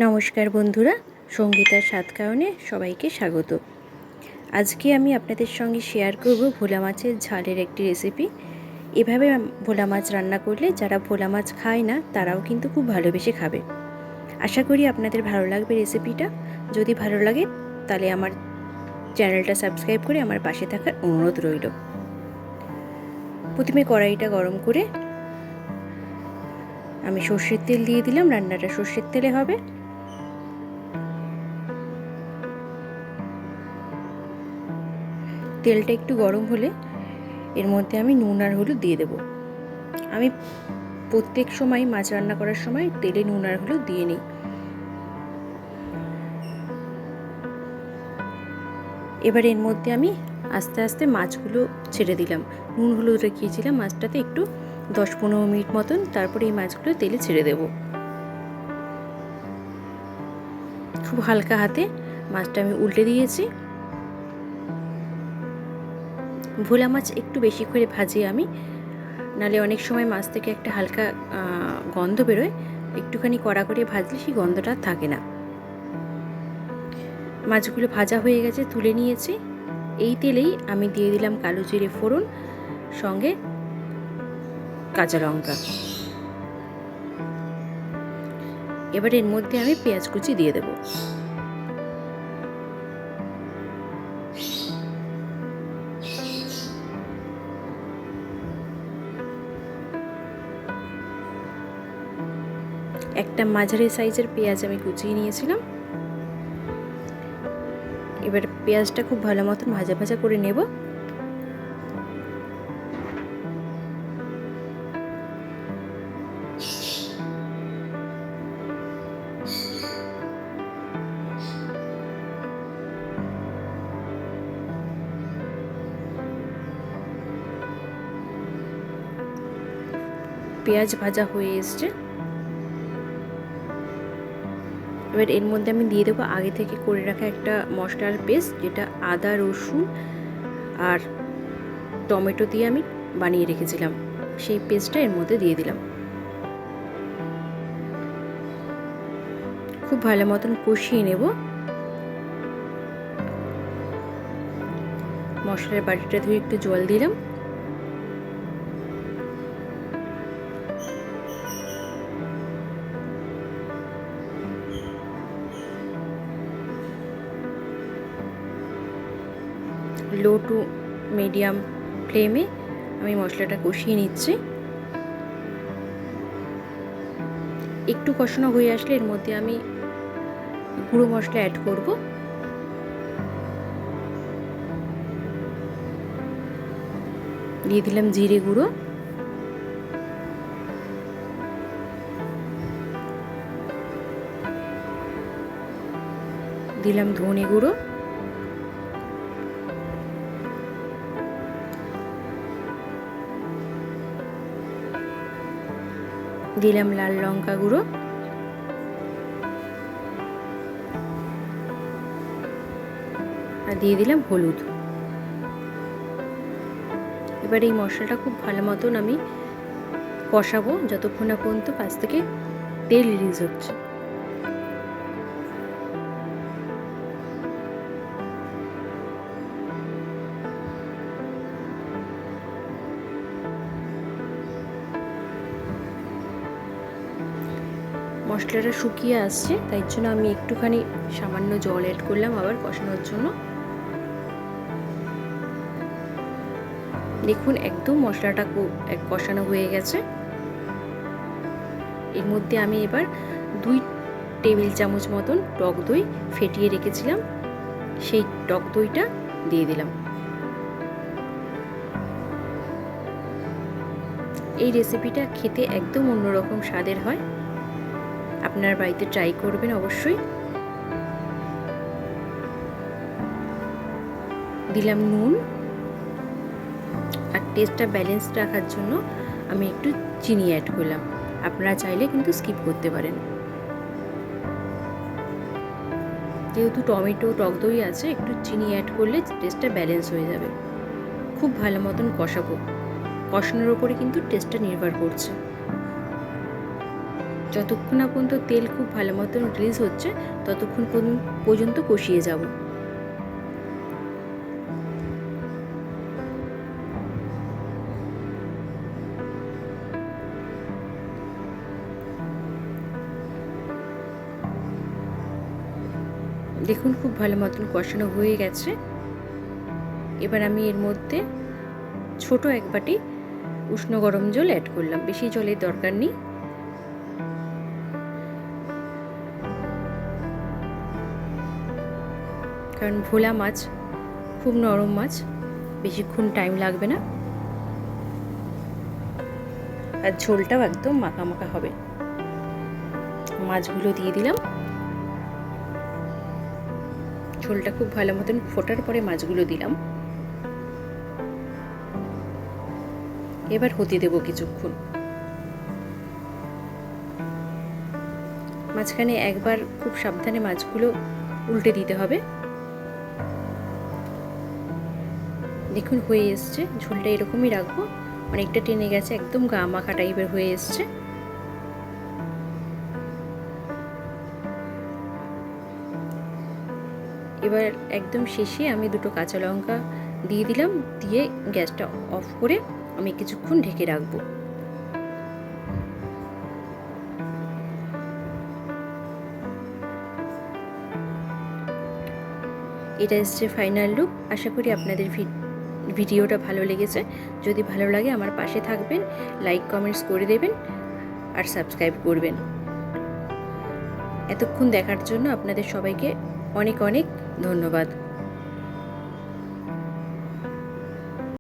নমস্কার বন্ধুরা, সঙ্গীতার স্বাদকায়নে সবাইকে স্বাগত। আজকে আমি আপনাদের সঙ্গে শেয়ার করব ভোলা মাছের ঝালের একটি রেসিপি। এভাবে ভোলা মাছ রান্না করলে যারা ভোলা মাছ খায় না তারাও কিন্তু খুব ভালোবেসে খাবে। আশা করি আপনাদের ভালো লাগবে রেসিপিটা। যদি ভালো লাগে তাহলে আমার চ্যানেলটা সাবস্ক্রাইব করে আমার পাশে থাকার অনুরোধ রইল। প্রথমে কড়াইটা গরম করে আমি সর্ষের তেল দিয়ে দিলাম। রান্নাটা সর্ষের তেলে হবে। তেলটা একটু গরম হলে এর মধ্যে আমি নুন আর হলুদ দিয়ে দেব। আমি প্রত্যেক সময় মাছ রান্না করার সময় তেলে নুন আর হলুদ দিয়ে নিই। এবার এর মধ্যে আমি আস্তে আস্তে মাছগুলো ছেড়ে দিলাম। নুন হলুদ রেখেছিলাম মাছটাতে একটু 10-15 মিনিট মতন, তারপরে এই মাছগুলো তেলে ছেড়ে দেব। খুব হালকা হাতে মাছটা আমি উল্টে দিয়েছি। ভোলা মাছ একটু বেশি করে ভাজি আমি, নালে অনেক সময় মাছ থেকে একটা হালকা গন্ধ বেরোয়। একটুখানি কড়া করে ভাজলে সেই গন্ধটা থাকে না। মাছগুলো ভাজা হয়ে গেছে, তুলে নিয়েছি। এই তেলেই আমি দিয়ে দিলাম কালো জিরে ফোড়ন, সঙ্গে কাঁচা লঙ্কা। এবার এর মধ্যে আমি পেঁয়াজ কুচি দিয়ে দেব। একটা মাঝারি সাইজের পেঁয়াজ আমি কুচিয়ে নিয়েছিলাম। এবার পেঁয়াজটা খুব ভালো মতন ভাজা ভাজা করে নেব। পেঁয়াজ ভাজা হয়ে এসছে। এবার এর মধ্যে আমি দিয়ে দেবো আগে থেকে করে রাখা একটা মশলার পেস্ট, যেটা আদা রসুন আর টমেটো দিয়ে আমি বানিয়ে রেখেছিলাম। সেই পেস্টটা এর মধ্যে দিয়ে দিলাম। খুব ভালো মতন কষিয়ে নেব। মশলার বাটিটা ধুয়ে একটু জল দিলাম। লো টু মিডিয়াম ফ্লেমে আমি মশলাটা কষিয়ে নিচ্ছি। একটু কষানো হয়ে আসলে এর মধ্যে আমি গুঁড়ো মশলা অ্যাড করব। দিয়ে দিলাম জিরে গুঁড়ো, দিলাম ধনে গুঁড়ো, দিলাম লাল লঙ্কা গুঁড়ো, আর দিয়ে দিলাম হলুদ। এবার এই মশলাটা খুব ভালো মতন আমি কষাবো যতক্ষণ না পর্যন্ত পাশ থেকে তেল রিলিজ হচ্ছে। মশলাটা শুকিয়ে আসছে, তাই জন্য আমি একটুখানি সামান্য জল অ্যাড করলাম আবার কষানোর জন্য। দেখুন একদম মশলাটা কষানো হয়ে গেছে। এর মধ্যে আমি এবার 2 টেবিল চামচ মতন টক দই ফেটিয়ে রেখেছিলাম, সেই টক দইটা দিয়ে দিলাম। এই রেসিপিটা খেতে একদম অন্যরকম স্বাদের হয়। আপনার বাড়িতে ট্রাই করবেন অবশ্যই। দিলাম নুন, আর টেস্টটা ব্যালেন্স রাখার জন্য আমি একটু চিনি অ্যাড করলাম। আপনারা চাইলে কিন্তু স্কিপ করতে পারেন। যেহেতু টমেটো টক দই আছে, একটু চিনি অ্যাড করলে টেস্টটা ব্যালেন্স হয়ে যাবে। খুব ভালো মতন কষাবো। কষানোর ওপরে কিন্তু টেস্টটা নির্ভর করছে। যতক্ষণ না পর্যন্ত তেল খুব ভালো মতন রিলিজ হচ্ছে ততক্ষণ পর্যন্ত কষিয়ে যাব। দেখুন খুব ভালো মতন কষানো হয়ে গেছে। এবার আমি এর মধ্যে ছোট এক বাটি উষ্ণ গরম জল অ্যাড করলাম, বেশি জলের দরকার নেই। কারণ ভোলা মাছ খুব নরম মাছ, বেশিক্ষণ টাইম লাগবে না, আর ঝোলটাও একদম মাখা মাখা হবে। মাছগুলো দিয়ে দিলাম, ঝোলটা খুব ভালো মতন ফোটার পরে মাছগুলো দিলাম। এবার হতে দেবো কিছুক্ষণ। মাঝখানে একবার খুব সাবধানে মাছগুলো উল্টে দিতে হবে। দেখুন হয়ে এসছে, ঝোলটা এরকমই রাখবো, অনেকটা টেনে গেছে, একদম গা মাখা টাইপের হয়ে এসছে। এবার একদম শেষে আমি দুটো কাঁচা লঙ্কা দিয়ে দিলাম, দিয়ে গ্যাসটা অফ করে আমি কিছুক্ষণ ঢেকে রাখবো। এটা এসছে ফাইনাল লুক। আশা করি আপনাদের ভিডিওটা ভালো লেগেছে। যদি ভালো লাগে আমার পাশে থাকবেন, লাইক কমেন্টস করে দেবেন আর সাবস্ক্রাইব করবেন। এতক্ষণ দেখার জন্য আপনাদের সবাইকে অনেক অনেক ধন্যবাদ।